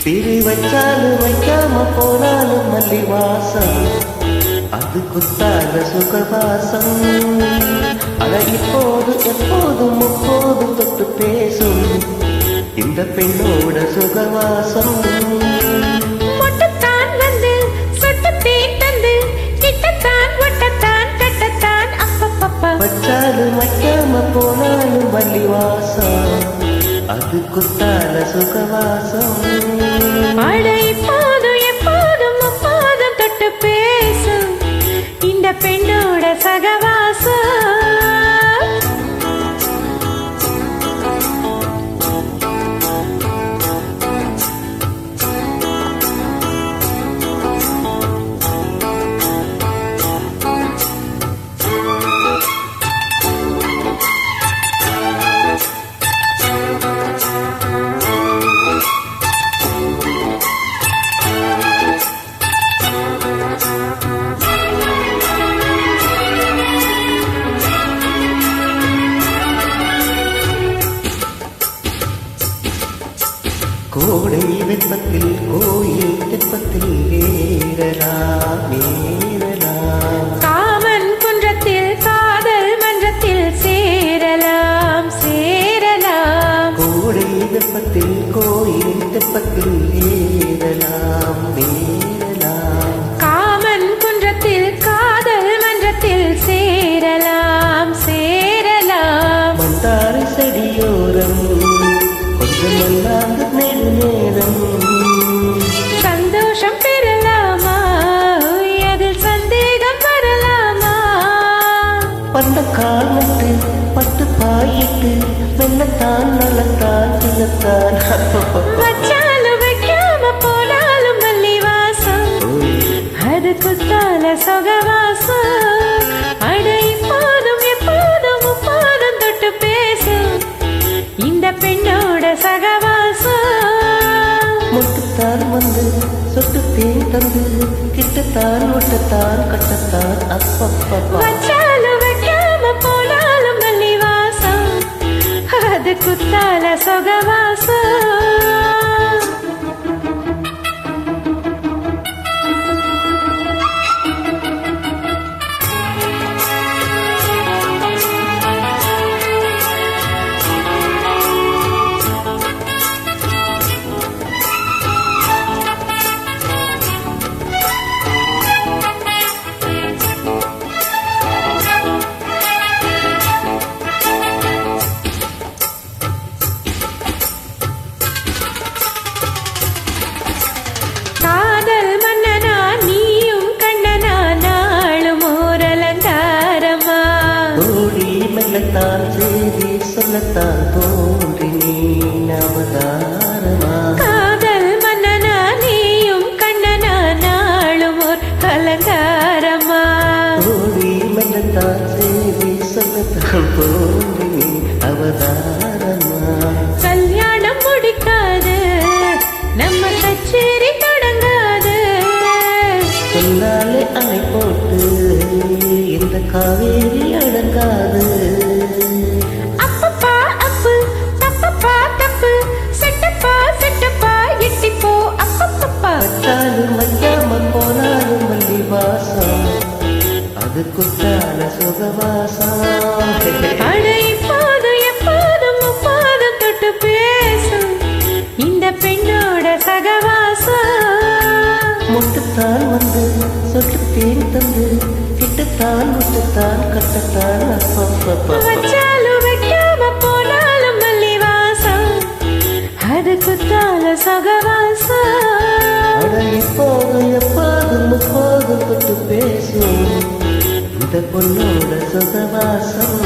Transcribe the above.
பிரி வச்சாலும் வைக்காம போனாலும் மல்லி வாசம் அது குத்தாத சுகவாசம். அட இப்போது எப்போதும் முப்போதும் தொட்டு பேசும் இந்த பெண்ணோட சுகவாசம். வச்சாலும் வைக்காம போனாலும் மல்லி வாசம் அது குத்தால சுகவாசம். இப்போதும் எப்போதும் முப்போதும் தொட்டு பேசும் இந்த பெண்ணோட சகவாசம். கோடை வெப்பத்தில் கோயில் தெப்பத்தில் ஏறலாம் ஏறலாம். காமன் குன்றத்தில் காதல் மன்றத்தில் சேரலாம் சேரலாம். கோடை வெப்பத்தில் கோயில் தெப்பத்தில் ஏறலாம் ஏறலாம். காமன் குன்றத்தில் காதல் மன்றத்தில் சேரலாம் சேரலாம். மந்தாரை செடியோரம் கொஞ்சம் மல்லாந்து நேரம் சந்தோஷம் பெறலாமா அதில் சந்தேகம் வரலாமா? பந்த கால் நட்டு பட்டு பாயிட்டு மெல்லத்தான் நல்லத்தான் சின்னத்தான். வச்சாலும் வைக்காம போனாலும் மல்லி வாசம் அது குத்தால சொகவாசம். அட இப்போதும் எப்போதும் முப்போதும் தொட்டு பேசும் இந்த பெண்ணோட சகவாசம். முட்டுத்தான் வந்து சொட்டு தேன் தந்து கிட்டத்தான் ஒட்டத்தான் கட்டத்தான் அப்பப்பா. வச்சாலும் வைக்காம போனாலும் மல்லி வாசம் அது குத்தால சொகவாசம். மெல்லத்தான் செய்தி சொல்லத்தான் தோன்றி நீ அவதாரமா. காதல் மன்னனா நீயும் கண்ணனா நாளும் ஒரு அலங்காரமா. தோழி மெல்லத்தான் செய்தி சொல்லத்தான் தோன்றி நீ அவதாரமா. கல்யாணம் முடிக்காது நம்ம கச்சேரி தொடங்காது. சொன்னாலே அணை போட்டு இந்த காவேரி அடங்காது. அப்பப்பா அப்பு தப்பப்பா தப்பு செட்டப்பா செட்டப்பா எட்டிப்போ அப்பப்பப்பா. வச்சாலும் வைக்காம போனாலும் மல்லி வாசம் அது குத்தால சுகவாசம். அட இப்போதும் எப்போதும் முப்போதும் தொட்டு பேசும் இந்த பெண்ணோட சகவாசம். முட்டுத்தான் வந்து சொட்டு தேன் தந்து கிட்டத்தான் முட்டுத்தான் கட்டத்தான் அப்பப்பா. வச்சாலும் வைக்காம போனாலும் மல்லி வாசம் அது குத்தால சகவாசம். அட இப்போதும் எப்போதும் முப்போதும் தொட்டு பேசும் இந்த பொண்ணோட சுகவாசம்.